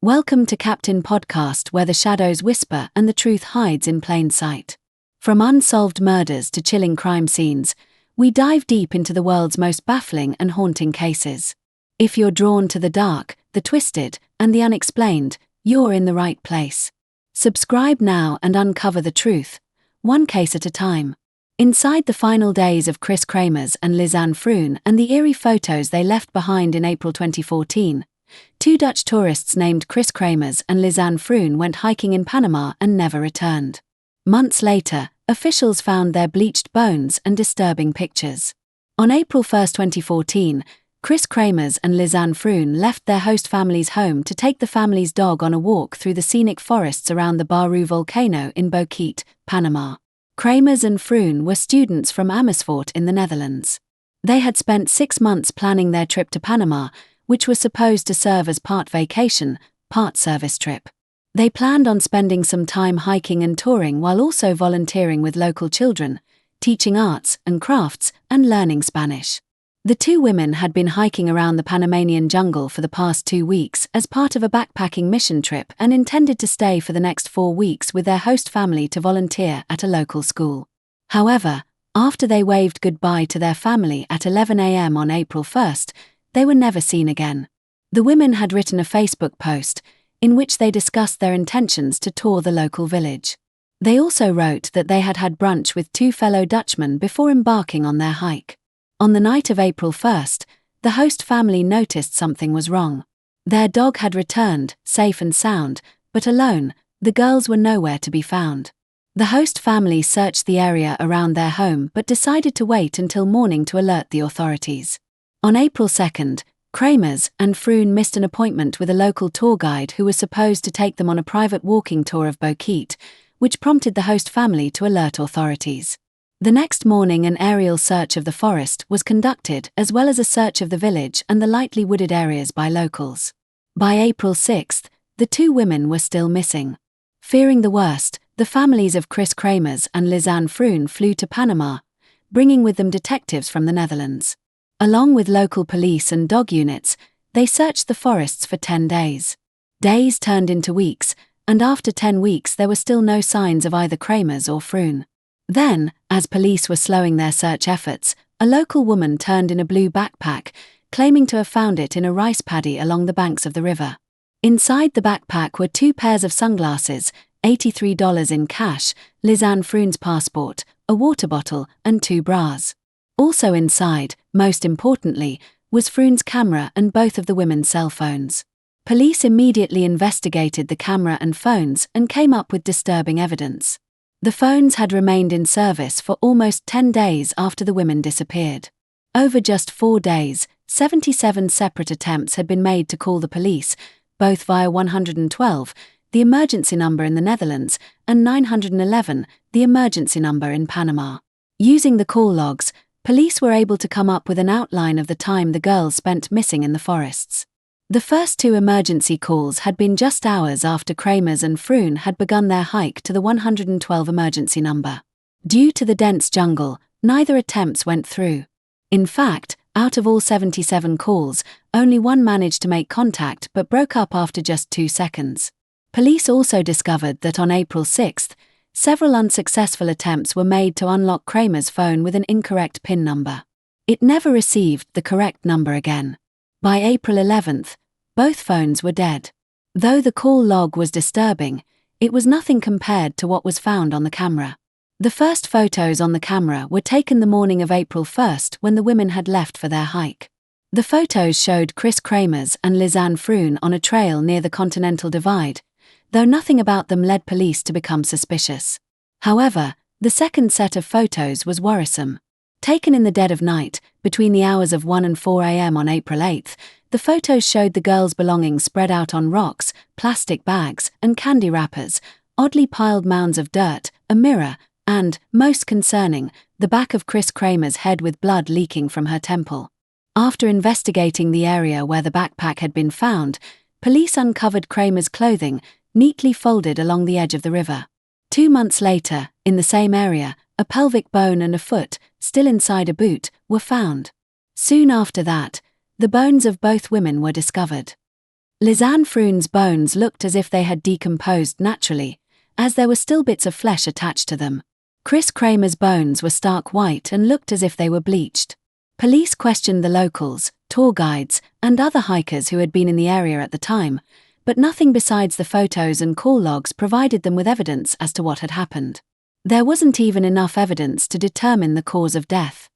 Welcome to Captain Podcast, where the shadows whisper and the truth hides in plain sight. From unsolved murders to chilling crime scenes, we dive deep into the world's most baffling and haunting cases. If you're drawn to the dark, the twisted, and the unexplained, you're in the right place. Subscribe now and uncover the truth, one case at a time. Inside the final days of Kris Kremers and Lisanne Froon and the eerie photos they left behind in April 2014, two Dutch tourists named Kris Kremers and Lisanne Froon went hiking in Panama and never returned. Months later, officials found their bleached bones and disturbing pictures. On April 1, 2014, Kris Kremers and Lisanne Froon left their host family's home to take the family's dog on a walk through the scenic forests around the Baru volcano in Boquete, Panama. Kremers and Froon were students from Amersfoort in the Netherlands. They had spent 6 months planning their trip to Panama, which was supposed to serve as part vacation, part service trip. They planned on spending some time hiking and touring while also volunteering with local children, teaching arts and crafts, and learning Spanish. The two women had been hiking around the Panamanian jungle for the past 2 weeks as part of a backpacking mission trip and intended to stay for the next 4 weeks with their host family to volunteer at a local school. However, after they waved goodbye to their family at 11 a.m. on April 1st, they were never seen again. The women had written a Facebook post in which they discussed their intentions to tour the local village. They also wrote that they had had brunch with 2 fellow Dutchmen before embarking on their hike. On the night of April 1st, the host family noticed something was wrong. Their dog had returned, safe and sound, but alone, the girls were nowhere to be found. The host family searched the area around their home but decided to wait until morning to alert the authorities. On April 2nd, Kremers and Froon missed an appointment with a local tour guide who was supposed to take them on a private walking tour of Boquete, which prompted the host family to alert authorities. The next morning, an aerial search of the forest was conducted, as well as a search of the village and the lightly wooded areas by locals. By April 6th, the two women were still missing. Fearing the worst, the families of Kris Kremers and Lisanne Froon flew to Panama, bringing with them detectives from the Netherlands. Along with local police and dog units, they searched the forests for 10 days. Days turned into weeks, and after 10 weeks there were still no signs of either Kremers or Froon. Then, as police were slowing their search efforts, a local woman turned in a blue backpack, claiming to have found it in a rice paddy along the banks of the river. Inside the backpack were 2 pairs of sunglasses, $83 in cash, Lisanne Froon's passport, a water bottle, and 2 bras. Also inside, most importantly, was Froon's camera and both of the women's cell phones. Police immediately investigated the camera and phones and came up with disturbing evidence. The phones had remained in service for almost 10 days after the women disappeared. Over just 4 days, 77 separate attempts had been made to call the police, both via 112, the emergency number in the Netherlands, and 911, the emergency number in Panama. Using the call logs, police were able to come up with an outline of the time the girls spent missing in the forests. The first 2 emergency calls had been just hours after Kremers and Froon had begun their hike to the 112 emergency number. Due to the dense jungle, neither attempts went through. In fact, out of all 77 calls, only 1 managed to make contact but broke up after just 2 seconds. Police also discovered that on April 6th, several unsuccessful attempts were made to unlock Kremers' phone with an incorrect PIN number. It never received the correct number again. By April 11th, both phones were dead. Though the call log was disturbing, it was nothing compared to what was found on the camera. The first photos on the camera were taken the morning of April 1st when the women had left for their hike. The photos showed Kris Kremers and Lisanne Froon on a trail near the Continental Divide, though nothing about them led police to become suspicious. However, the second set of photos was worrisome. Taken in the dead of night, between the hours of 1 and 4 a.m. on April 8th, the photos showed the girls' belongings spread out on rocks, plastic bags, and candy wrappers, oddly piled mounds of dirt, a mirror, and, most concerning, the back of Kris Kremers' head with blood leaking from her temple. After investigating the area where the backpack had been found, police uncovered Kremers' clothing, neatly folded along the edge of the river. 2 months later, in the same area, a pelvic bone and a foot, still inside a boot, were found. Soon after that, the bones of both women were discovered. Lisanne Froon's bones looked as if they had decomposed naturally, as there were still bits of flesh attached to them. Kris Kremers' bones were stark white and looked as if they were bleached. Police questioned the locals, tour guides, and other hikers who had been in the area at the time, but nothing besides the photos and call logs provided them with evidence as to what had happened. There wasn't even enough evidence to determine the cause of death.